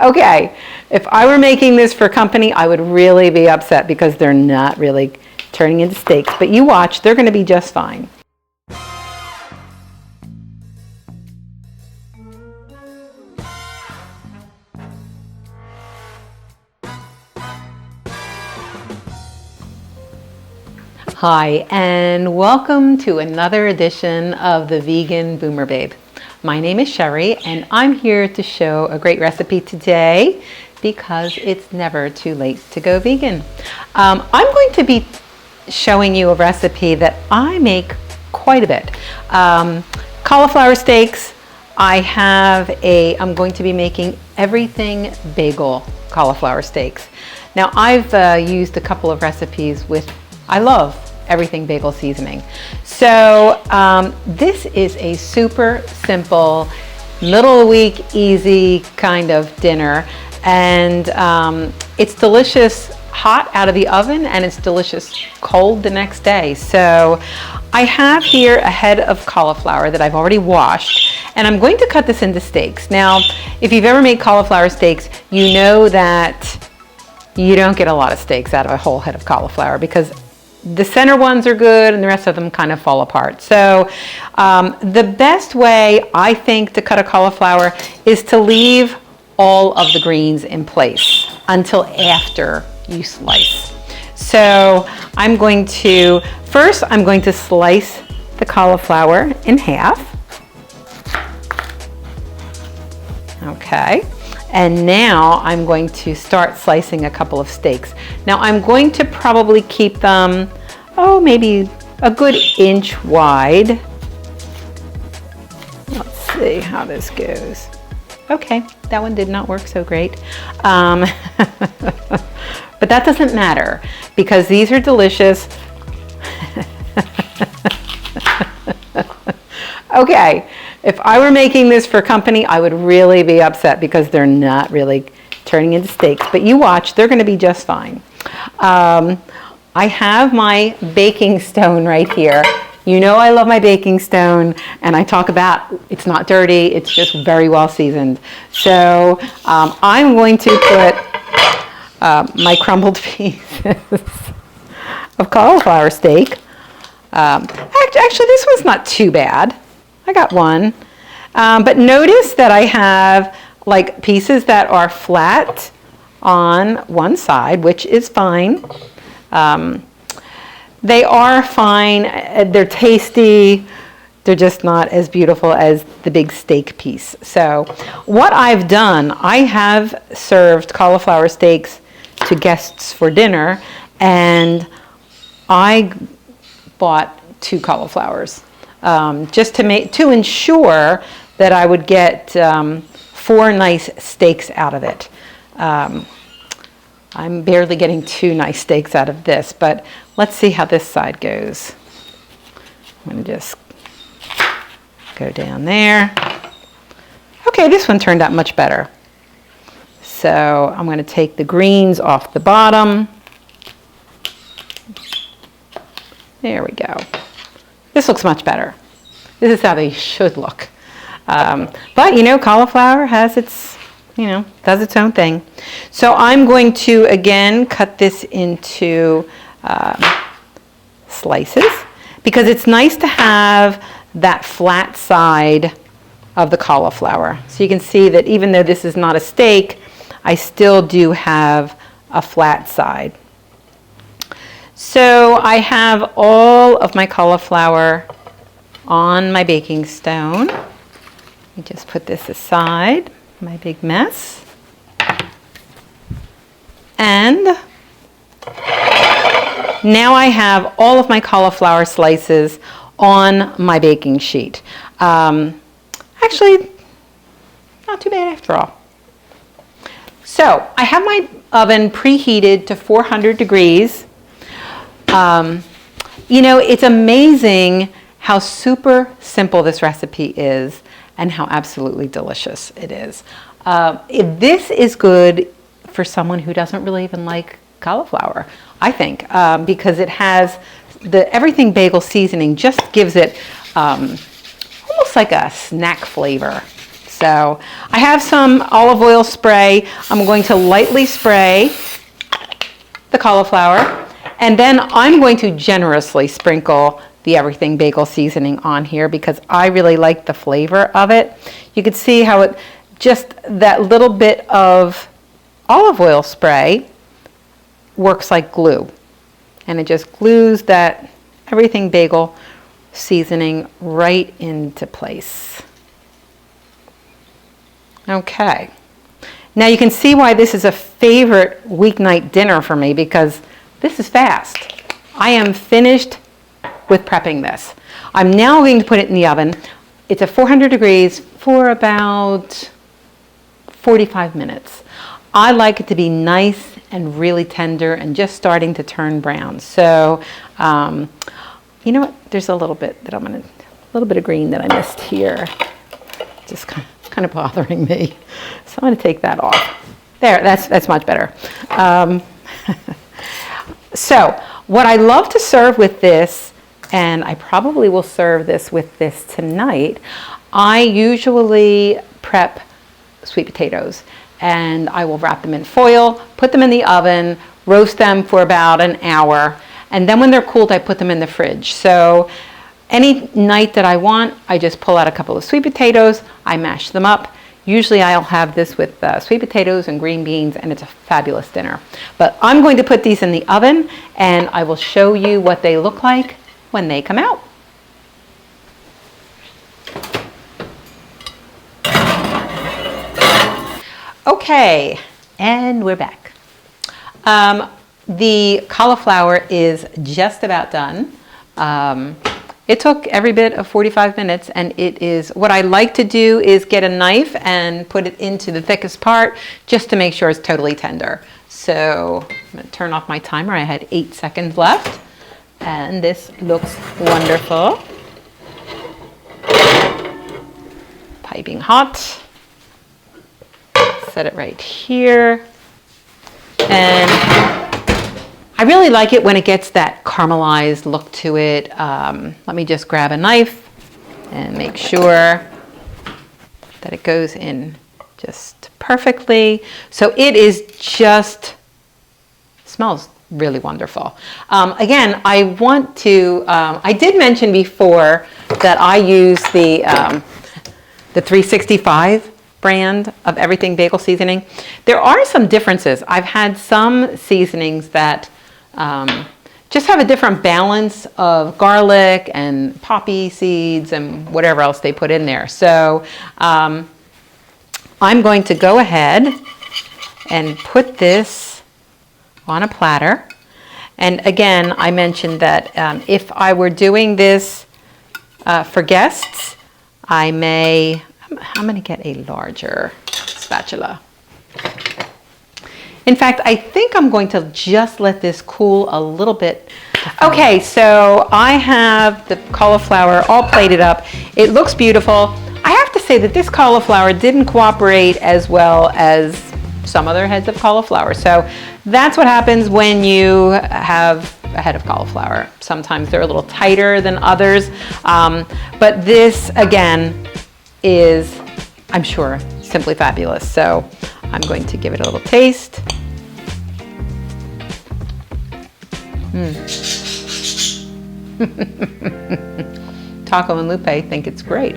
Okay, if I were making this for company, I would really be upset because they're not really turning into steaks. But you watch, they're going to be just fine. Hi, and welcome to another edition of the Vegan Boomer Babe. My name is Sherry, and I'm here to show a great recipe today because it's never too late to go vegan. I'm going to be showing you a recipe that I make quite a bit. Cauliflower steaks. I'm going to be making Everything Bagel cauliflower steaks. Now, I've used a couple of recipes I love Everything Bagel Seasoning. So this is a super simple, middle of the week, easy kind of dinner. And it's delicious hot out of the oven, and it's delicious cold the next day. So I have here a head of cauliflower that I've already washed, and I'm going to cut this into steaks. Now, if you've ever made cauliflower steaks, you know that you don't get a lot of steaks out of a whole head of cauliflower because the center ones are good and the rest of them kind of fall apart. So the best way, I think, to cut a cauliflower is to leave all of the greens in place until after you slice. So first I'm going to slice the cauliflower in half. Okay. And now I'm going to start slicing a couple of steaks. Now I'm going to probably keep them, maybe a good inch wide. Let's see how this goes. Okay, that one did not work so great. But that doesn't matter because these are delicious. Okay. If I were making this for company, I would really be upset because they're not really turning into steaks. But you watch, they're going to be just fine. I have my baking stone right here. You know I love my baking stone, and I talk about it's not dirty, it's just very well seasoned. So I'm going to put my crumbled pieces of cauliflower steak. Actually, this one's not too bad. I got one, but notice that I have like pieces that are flat on one side, which is fine. They are fine, they're tasty, they're just not as beautiful as the big steak piece. So what I've done, I have served cauliflower steaks to guests for dinner, and I bought 2 cauliflowers. Just to ensure that I would get 4 nice steaks out of it. I'm barely getting 2 nice steaks out of this, but let's see how this side goes. I'm going to just go down there. Okay, this one turned out much better. So I'm going to take the greens off the bottom. There we go. This looks much better. This is how they should look. But cauliflower has does its own thing. So I'm going to, again, cut this into slices because it's nice to have that flat side of the cauliflower. So you can see that even though this is not a steak, I still do have a flat side. So I have all of my cauliflower on my baking stone. Let me just put this aside, my big mess. And now I have all of my cauliflower slices on my baking sheet. Actually, not too bad after all. So I have my oven preheated to 400 degrees. It's amazing how super simple this recipe is and how absolutely delicious it is. This is good for someone who doesn't really even like cauliflower, I think, because it has the Everything Bagel Seasoning just gives it almost like a snack flavor. So I have some olive oil spray. I'm going to lightly spray the cauliflower, and then I'm going to generously sprinkle the Everything Bagel Seasoning on here because I really like the flavor of it. You can see how it, just that little bit of olive oil spray works like glue. And it just glues that Everything Bagel Seasoning right into place. Okay. Now you can see why this is a favorite weeknight dinner for me because this is fast. I am finished with prepping this. I'm now going to put it in the oven. It's at 400 degrees for about 45 minutes. I like it to be nice and really tender and just starting to turn brown. So, you know what? There's a little bit that a little bit of green that I missed here. Just kind of bothering me. So I'm going to take that off. There, that's much better. So what I love to serve with this, and I probably will serve this with this tonight, I usually prep sweet potatoes. And I will wrap them in foil, put them in the oven, roast them for about an hour, and then when they're cooled, I put them in the fridge. So any night that I want, I just pull out a couple of sweet potatoes, I mash them up. Usually I'll have this with sweet potatoes and green beans, and it's a fabulous dinner. But I'm going to put these in the oven, and I will show you what they look like when they come out. Okay, and we're back. The cauliflower is just about done. It took every bit of 45 minutes, and it is, what I like to do is get a knife and put it into the thickest part just to make sure it's totally tender. So I'm going to turn off my timer. I had 8 seconds left, and this looks wonderful. Piping hot. Set it right here. And I really like it when it gets that caramelized look to it. Let me just grab a knife and make sure that it goes in just perfectly. So it is just, smells really wonderful. Again, I want to, I did mention before that I use the 365 brand of Everything Bagel Seasoning. There are some differences. I've had some seasonings that just have a different balance of garlic and poppy seeds and whatever else they put in there. So I'm going to go ahead and put this on a platter. And again, I mentioned that if I were doing this for guests, I'm going to get a larger spatula. In fact, I think I'm going to just let this cool a little bit. Okay, so I have the cauliflower all plated up. It looks beautiful. I have to say that this cauliflower didn't cooperate as well as some other heads of cauliflower. So that's what happens when you have a head of cauliflower. Sometimes they're a little tighter than others. But this, again, is, I'm sure, simply fabulous. So I'm going to give it a little taste. Taco and Lupe think it's great.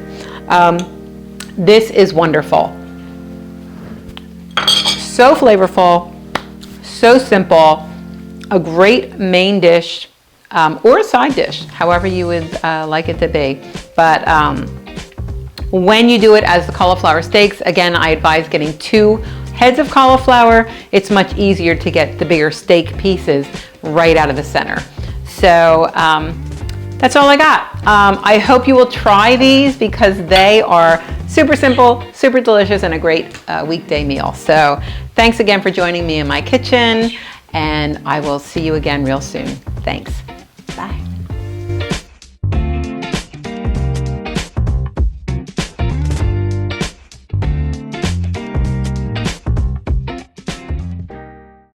This is wonderful. So flavorful, so simple, a great main dish or a side dish, however you would like it to be. But when you do it as the cauliflower steaks, again, I advise getting 2 heads of cauliflower. It's much easier to get the bigger steak pieces right out of the center. So that's all I got. I hope you will try these because they are super simple, super delicious, and a great weekday meal. So thanks again for joining me in my kitchen, and I will see you again real soon. Thanks.